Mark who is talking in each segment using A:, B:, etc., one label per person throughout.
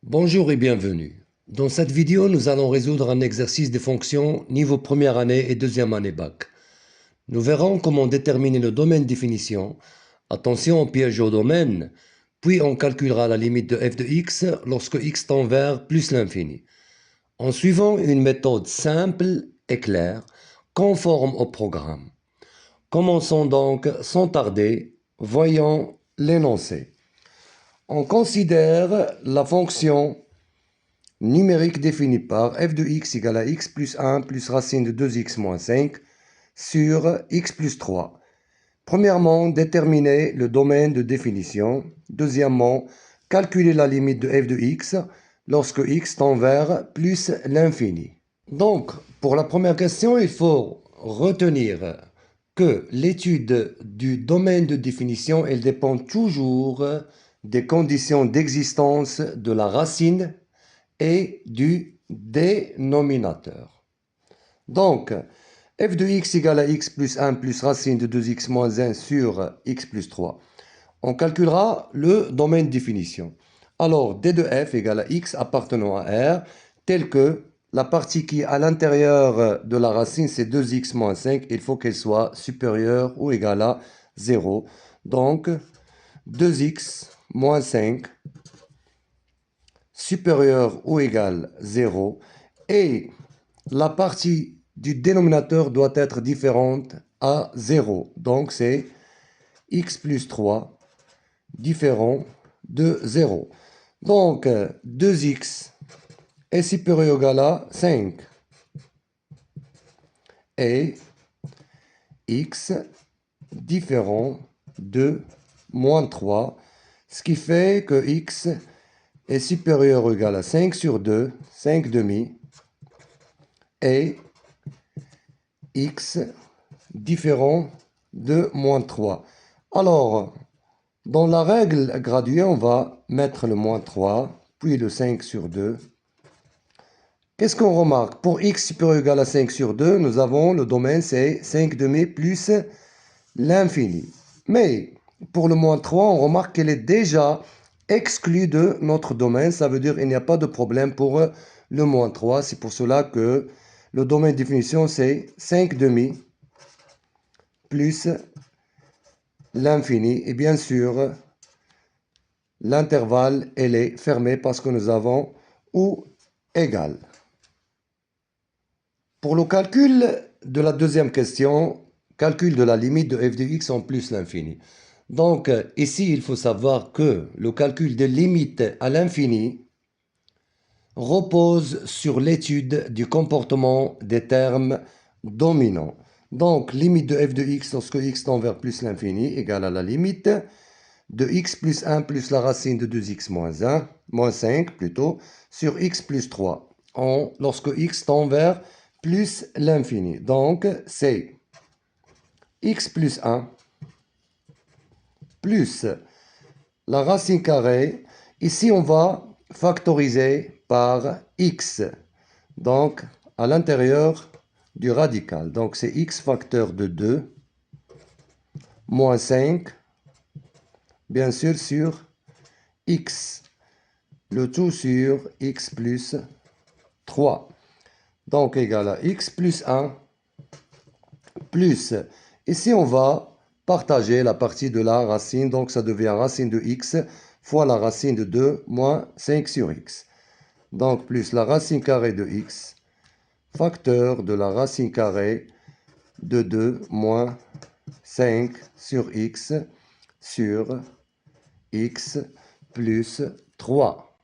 A: Bonjour et bienvenue. Dans cette vidéo, nous allons résoudre un exercice de fonctions niveau première année et deuxième année bac. Nous verrons comment déterminer le domaine définition. Attention au piège au domaine. Puis on calculera la limite de f de x lorsque x tend vers plus l'infini. En suivant une méthode simple et claire, conforme au programme. Commençons donc sans tarder. Voyons l'énoncé. On considère la fonction numérique définie par f de x égale à x plus 1 plus racine de 2x moins 5 sur x plus 3. Premièrement, déterminer le domaine de définition. Deuxièmement, calculer la limite de f de x lorsque x tend vers plus l'infini. Donc, pour la première question, il faut retenir que l'étude du domaine de définition, elle dépend toujours des conditions d'existence de la racine et du dénominateur. Donc, f de x égale à x plus 1 plus racine de 2x moins 1 sur x plus 3. On calculera le domaine de définition. Alors, d de f égale à x appartenant à R, tel que la partie qui est à l'intérieur de la racine, c'est 2x moins 5. Il faut qu'elle soit supérieure ou égale à 0. Donc, 2x moins 5 supérieur ou égal 0 et la partie du dénominateur doit être différente à 0. Donc c'est x plus 3 différent de 0. Donc 2x est supérieur ou égal à 5 et x différent de moins 3, ce qui fait que x est supérieur ou égal à 5 sur 2, 5 demi, et x différent de moins 3. Alors, dans la règle graduée, on va mettre le moins 3, puis le 5 sur 2. Qu'est-ce qu'on remarque? Pour x supérieur ou égal à 5 sur 2, nous avons le domaine, c'est 5 demi plus l'infini. Mais pour le moins 3, on remarque qu'elle est déjà exclue de notre domaine. Ça veut dire qu'il n'y a pas de problème pour le moins 3. C'est pour cela que le domaine de définition, c'est 5 demi plus l'infini. Et bien sûr, l'intervalle, elle est fermée parce que nous avons ou égal. Pour le calcul de la deuxième question, calcul de la limite de f de x en plus l'infini. Donc, ici, il faut savoir que le calcul des limites à l'infini repose sur l'étude du comportement des termes dominants. Donc, limite de f de x lorsque x tend vers plus l'infini égale à la limite de x plus 1 plus la racine de 2x moins 1, moins 5 plutôt, sur x plus 3, lorsque x tend vers plus l'infini. Donc, c'est x plus 1 plus la racine carrée. Ici, on va factoriser par x. Donc, à l'intérieur du radical. Donc, c'est x facteur de 2 moins 5, bien sûr, sur x. Le tout sur x plus 3. Donc, égal à x plus 1 plus. Ici, on va partager la partie de la racine. Donc, ça devient racine de x fois la racine de 2 moins 5 sur x. Donc, plus la racine carrée de x facteur de la racine carrée de 2 moins 5 sur x plus 3.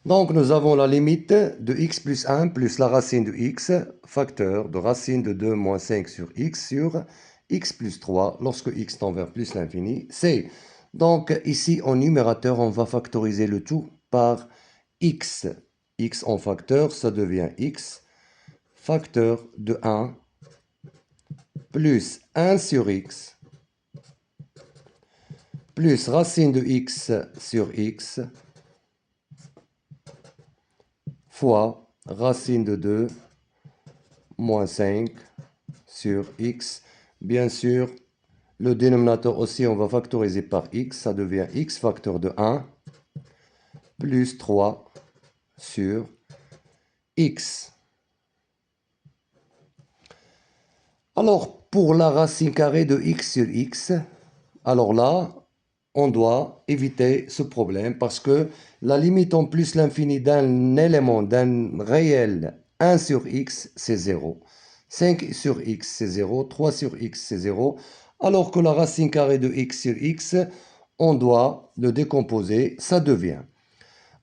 A: Donc, nous avons la limite de x plus 1 plus la racine de x, facteur de racine de 2 moins 5 sur x plus 3, lorsque x tend vers plus l'infini, c'est. Donc, ici, en numérateur, on va factoriser le tout par x. X en facteur, ça devient x, facteur de 1, plus 1 sur x, plus racine de x sur x, fois racine de 2 moins 5 sur x. Bien sûr, le dénominateur aussi, on va factoriser par x. Ça devient x facteur de 1 plus 3 sur x. Alors, pour la racine carrée de x sur x, alors là, on doit éviter ce problème parce que la limite en plus l'infini d'un élément, d'un réel 1 sur x, c'est 0. 5 sur x, c'est 0. 3 sur x, c'est 0. Alors que la racine carrée de x sur x, on doit le décomposer, ça devient.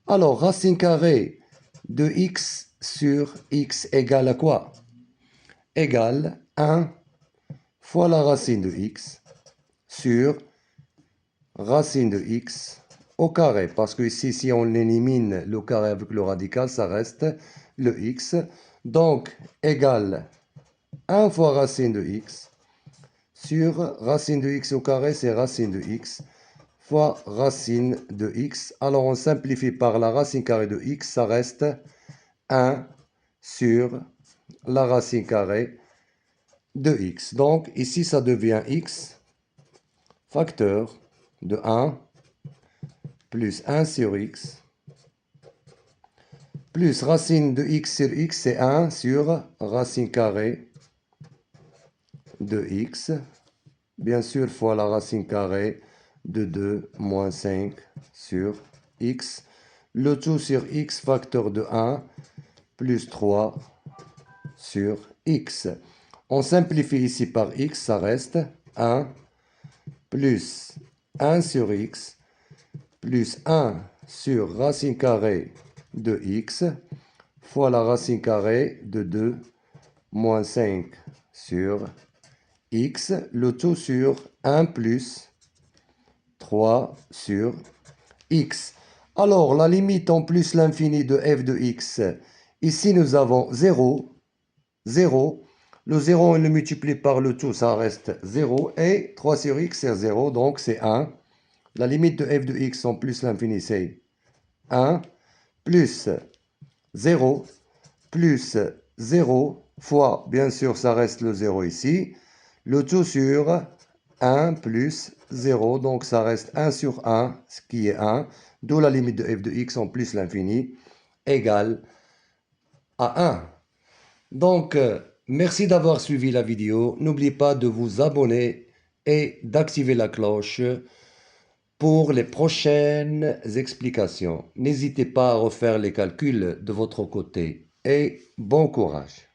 A: Alors, racine carrée de x sur x égale à quoi? Égale 1 fois la racine de x sur racine de x au carré. Parce que ici, si on élimine le carré avec le radical, ça reste le x. Donc, égale 1 fois racine de x sur racine de x au carré, c'est racine de x fois racine de x. Alors, on simplifie par la racine carrée de x, ça reste 1 sur la racine carrée de x. Donc, ici, ça devient x facteur de 1 plus 1 sur x plus racine de x sur x, c'est 1 sur racine carrée de x, bien sûr, fois la racine carrée de 2 moins 5 sur x. Le tout sur x facteur de 1 plus 3 sur x. On simplifie ici par x, ça reste 1 plus 1 sur x plus 1 sur racine carrée de x fois la racine carrée de 2 moins 5 sur x, le tout sur 1 plus 3 sur x. Alors, la limite en plus l'infini de f de x, ici nous avons 0, 0. Le 0, on le multiplie par le tout, ça reste 0. Et 3 sur x, c'est 0, donc c'est 1. La limite de f de x en plus l'infini, c'est 1 plus 0 plus 0 fois, bien sûr, ça reste le 0 ici. Le tout sur 1 plus 0, donc ça reste 1 sur 1, ce qui est 1, d'où la limite de f de x en plus l'infini égale à 1. Donc, merci d'avoir suivi la vidéo. N'oubliez pas de vous abonner et d'activer la cloche pour les prochaines explications. N'hésitez pas à refaire les calculs de votre côté et bon courage.